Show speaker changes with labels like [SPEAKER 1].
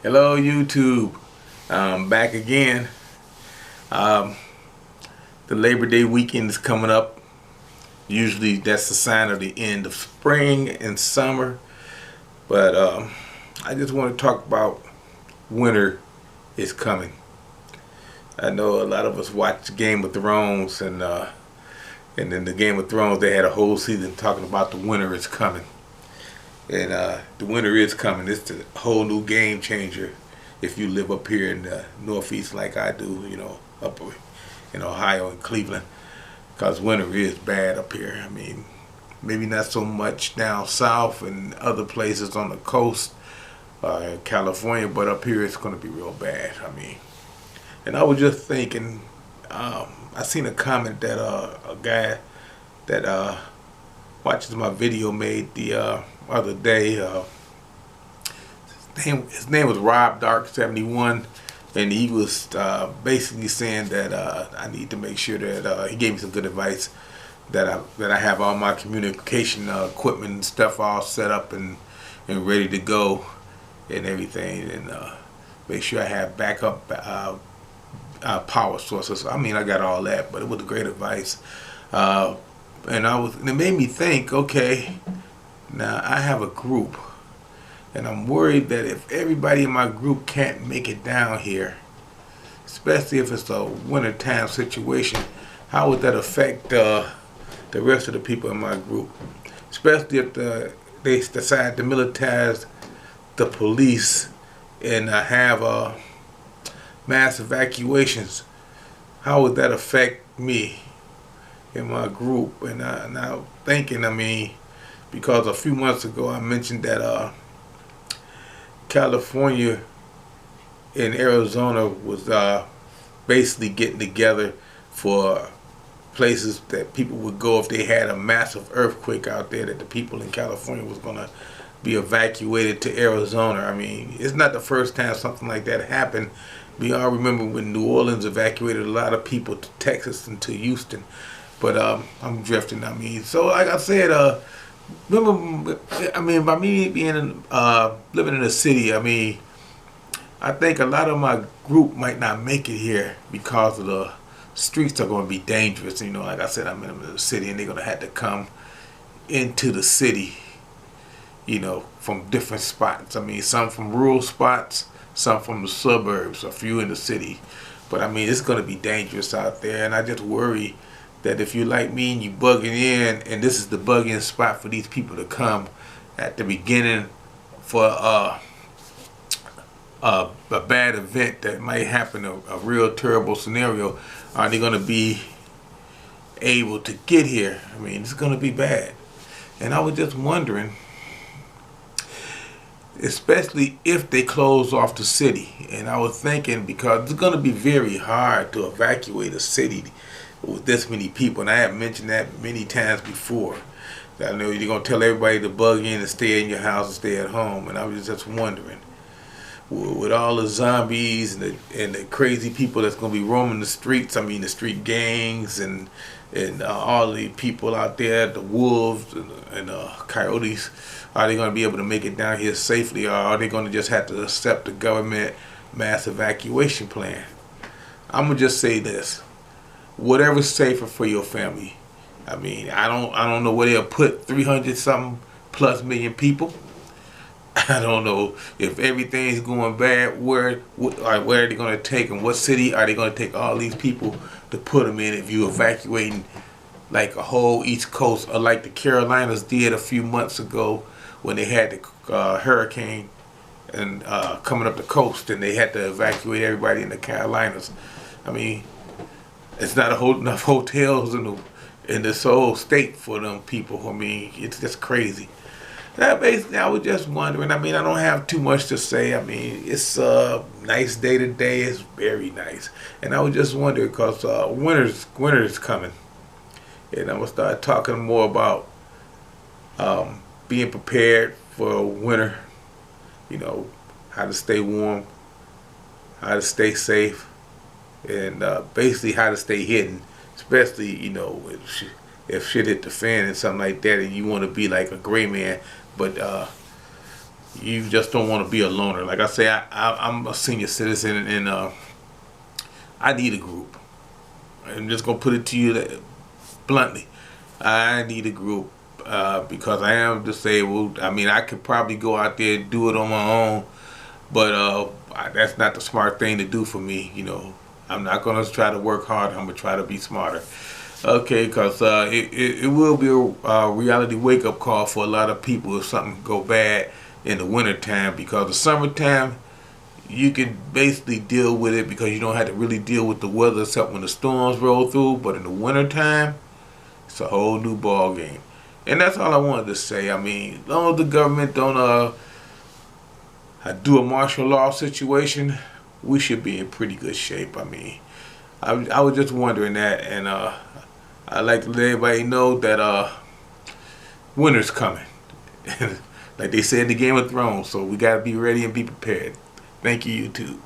[SPEAKER 1] Hello YouTube, back again. The Labor Day weekend is coming up. Usually that's a sign of the end of spring and summer, but I just want to talk about winter is coming. I know a lot of us watch Game of Thrones, and in the Game of Thrones they had a whole season talking about the winter is coming. And the winter is coming. It's a whole new game changer if you live up here in the Northeast like I do, up in Ohio and Cleveland. Because winter is bad up here. I mean, maybe not so much down south and other places on the coast, California, but up here it's going to be real bad. I mean, and I was just thinking, I seen a comment that a guy that watches my video made the other day. His name was Rob Dark 71, and he was basically saying that I need to make sure that he gave me some good advice that I have all my communication equipment and stuff all set up and ready to go and everything, and make sure I have backup power sources. I mean, I got all that, but it was great advice. And it made me think, okay, now I have a group, and I'm worried that if everybody in my group can't make it down here, especially if it's a wintertime situation, how would that affect the rest of the people in my group? Especially if they decide to militarize the police and have mass evacuations. How would that affect me in my group? And now thinking, I mean, because a few months ago I mentioned that California and Arizona was basically getting together for places that people would go if they had a massive earthquake out there, that the people in California was going to be evacuated to Arizona. I mean, it's not the first time something like that happened. We all remember when New Orleans evacuated a lot of people to Texas and to Houston. But I'm drifting. I mean, so like I said, remember, I mean, by me being living in a city, I mean, I think a lot of my group might not make it here because of the streets are going to be dangerous. You know, like I said, I'm in the city, and they're going to have to come into the city, from different spots. I mean, some from rural spots, some from the suburbs, a few in the city. But I mean, it's going to be dangerous out there, and I just worry that if you're like me and you bugging in, and this is the bug-in spot for these people to come at the beginning for a bad event that might happen, a real terrible scenario, are they going to be able to get here? I mean, it's going to be bad. And I was just wondering, especially if they close off the city, and I was thinking, because it's going to be very hard to evacuate a city with this many people, and I have mentioned that many times before. I know you're going to tell everybody to bug in and stay in your house and stay at home, and I was just wondering, with all the zombies and the crazy people that's going to be roaming the streets, I mean the street gangs and all the people out there, the wolves and coyotes, are they going to be able to make it down here safely, or are they going to just have to accept the government mass evacuation plan? I'm going to just say this. Whatever's safer for your family. I mean, I don't know where they'll put 300 something plus million people. I don't know if everything's going bad. Where are they going to take them? What city are they going to take all these people to put them in if you evacuating like a whole East Coast, or like the Carolinas did a few months ago when they had the hurricane and coming up the coast, and they had to evacuate everybody in the Carolinas. I mean, it's not enough hotels in this whole state for them people. I mean, it's just crazy. That basically, I was just wondering. I mean, I don't have too much to say. I mean, it's a nice day today. It's very nice, and I was just wondering because winter's coming, and I'm gonna start talking more about being prepared for winter. How to stay warm, how to stay safe, and basically how to stay hidden, especially if shit hit the fan and something like that, and you want to be like a gray man, but You just don't want to be a loner. Like I say, I'm a senior citizen, and I need a group. I'm just gonna put it to you that, bluntly. I need a group because I am disabled. I mean, I could probably go out there and do it on my own, but that's not the smart thing to do for me. I'm not gonna try to work hard. I'm gonna try to be smarter. Okay, because it will be a reality wake up call for a lot of people if something go bad in the winter time. Because the summertime, you can basically deal with it because you don't have to really deal with the weather except when the storms roll through. But in the winter time, it's a whole new ball game. And that's all I wanted to say. I mean, as long as the government don't do a martial law situation, we should be in pretty good shape. I mean, I was just wondering that, and I'd like to let everybody know that winter's coming. Like they said in the Game of Thrones, so we got to be ready and be prepared. Thank you, YouTube.